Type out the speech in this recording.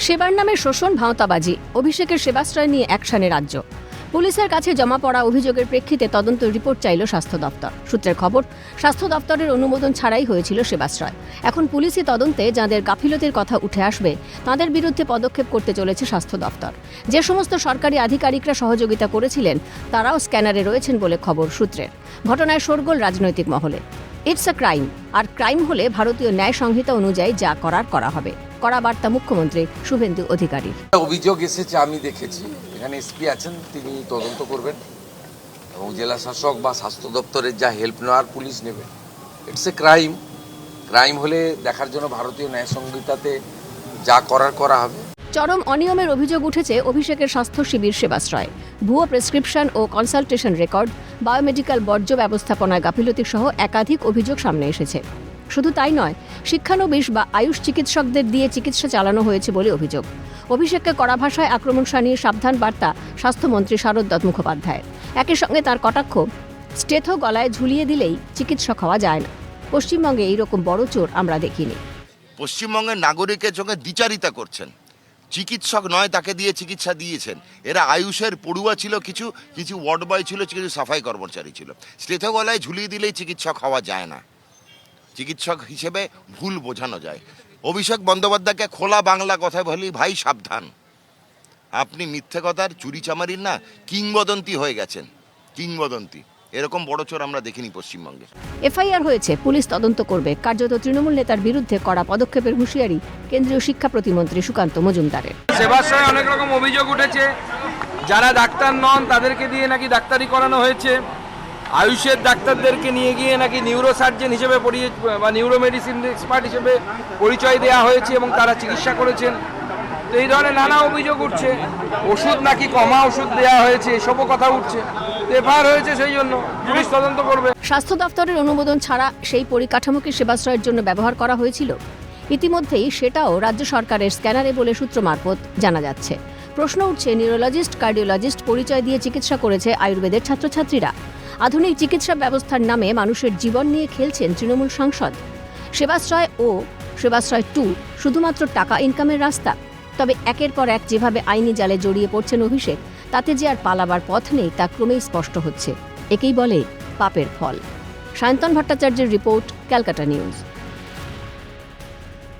সেবার নামে শোষণ ভাঁওতাবাজি, অভিষেকের সেবাশ্রয় নিয়ে অ্যাকশনে রাজ্য। পুলিশের কাছে জমা পড়া অভিযোগের প্রেক্ষিতে তদন্ত রিপোর্ট চাইল স্বাস্থ্য দপ্তর। সূত্রের খবর, স্বাস্থ্য দপ্তরের অনুমোদন ছাড়াই হয়েছিল সেবাশ্রয়। এখন পুলিশি তদন্তে যাঁদের গাফিলতির কথা উঠে আসবে তাঁদের বিরুদ্ধে পদক্ষেপ করতে চলেছে স্বাস্থ্য দপ্তর। যে সমস্ত সরকারি আধিকারিকরা সহযোগিতা করেছিলেন তারাও স্ক্যানারে রয়েছেন বলে খবর সূত্রের। ঘটনায় শোরগোল রাজনৈতিক মহলে। ইটস আ ক্রাইম, আর ক্রাইম হলে ভারতীয় ন্যায় সংহিতা অনুযায়ী যা করার করা হবে। কড়া বার্তা মুখ্যমন্ত্রী শুভেন্দু অধিকারীর। অভিযোগ এসেছে, আমি দেখেছি, এখানে এসপি আছেন, তিনি তদন্ত করবেন এবং জেলা শাসক বা স্বাস্থ্য দপ্তরের যা হেল্প নেওয়ার পুলিশ নেবে। ইটস এ ক্রাইম, ক্রাইম হলে দেখার জন্য ভারতীয় ন্যায় সংহিতাতে যা করার করা হবে। চরম অনিয়মের অভিযোগ উঠেছে অভিষেকের স্বাস্থ্য শিবির সেবাশ্রয়। ভুয়ো প্রেসক্রিপশন ও কনসালটেশন রেকর্ড, বায়োমেডিক্যাল বর্জ্য ব্যবস্থাপনায় গাফিলতির সহ একাধিক অভিযোগ সামনে এসেছে। শুধু তাই নয়, শিক্ষানবিশ বা আয়ুষ চিকিৎসকদের দিয়ে চিকিৎসা চালানো হয়েছে বলে অভিযোগ। অভিষেককে কড়া ভাষায় আক্রমণ শানিয়ে সাবধান বার্তা স্বাস্থ্যমন্ত্রী শারদ দত্ত মুখোপাধ্যায়ের। একই সঙ্গে তার কটাক্ষ, স্টেথো গলায় ঝুলিয়ে দিলেই চিকিৎসক হওয়া যায় না। পশ্চিমবঙ্গে এইরকম বড় চোর আমরা দেখিনি। পশ্চিমবঙ্গের নাগরিকের সঙ্গে দ্বিচারিতা করছেন। চিকিৎসক নয়, তাকে দিয়ে চিকিৎসা দিয়েছেন। এরা আয়ুষের পড়ুয়া ছিল, কিছু কিছু ওয়ার্ড বয় ছিল, কিছু সাফাই কর্মচারী ছিল। স্টেথো গলায় ঝুলিয়ে দিলেই চিকিৎসক হওয়া যায় না। চিকিৎসক হিসেবে ভুল বোঝানো যায়। অভিষেক বন্দ্যোপাধ্যায়কে খোলা বাংলা কথায় বলি, ভাই সাবধান, আপনি মিথ্যে কথার চুরিচামারির না কিংবদন্তি হয়ে গেছেন। কিংবদন্তি, এরকম বড় চোর আমরা দেখিনি পশ্চিমবঙ্গে। এফআইআর হয়েছে, পুলিশ তদন্ত করবে। কার্যত তৃণমূল নেতার বিরুদ্ধে কড়া পদক্ষেপের হুঁশিয়ারি কেন্দ্রীয় শিক্ষা প্রতিমন্ত্রী সুকান্ত মজুমদারের। সেবাশ্রয়ে অনেক রকম অভিযোগ উঠেছে, যারা ডাক্তার নন তাদেরকে দিয়ে নাকি ডাক্তারি করানো হয়েছে। আয়ুষের ডাক্তারদেরকে নিয়ে গিয়ে নাকি নিউরোসার্জন হিসেবে বা নিউরোমেডিসিন এক্সপার্ট হিসেবে পরিচয় দেওয়া হয়েছে এবং তারা চিকিৎসা করেছেন। তো এই ধরনের নানা অভিযোগ উঠছে। ওষুধ নাকি কমা ওষুধ দেওয়া হয়েছে, এসবও কথা উঠছে। এফআইআর হয়েছে, সেই জন্য পুলিশ তদন্ত করবে। স্বাস্থ্য দপ্তরের অনুমোদন ছাড়া সেই পরিকাঠামোকে সেবাশ্রয়ের জন্য ব্যবহার করা হয়েছিল। ইতিমধ্যেই সেটাও রাজ্য সরকারের স্ক্যানারে বলে সূত্র মারফত জানা যাচ্ছে। প্রশ্ন উঠছে, নিউরোলজিস্ট, কার্ডিওলজিস্ট পরিচয় দিয়ে চিকিৎসা করেছে আয়ুর্বেদের ছাত্রছাত্রীরা। আধুনিক চিকিৎসা ব্যবস্থার নামে মানুষের জীবন নিয়ে খেলছেন তৃণমূল সাংসদ। সেবাশ্রয় ও সেবাশ্রয় 2 শুধুমাত্র টাকা ইনকামের রাস্তা। তবে একের পর এক যেভাবে আইনি জালে জড়িয়ে পড়ছেন অভিষেক, তাতে যে আর পালাবার পথ নেই তা ক্রমেই স্পষ্ট হচ্ছে। একেই বলে পাপের ফল। সায়ন্তন ভট্টাচার্যের রিপোর্ট, ক্যালকাটা নিউজ।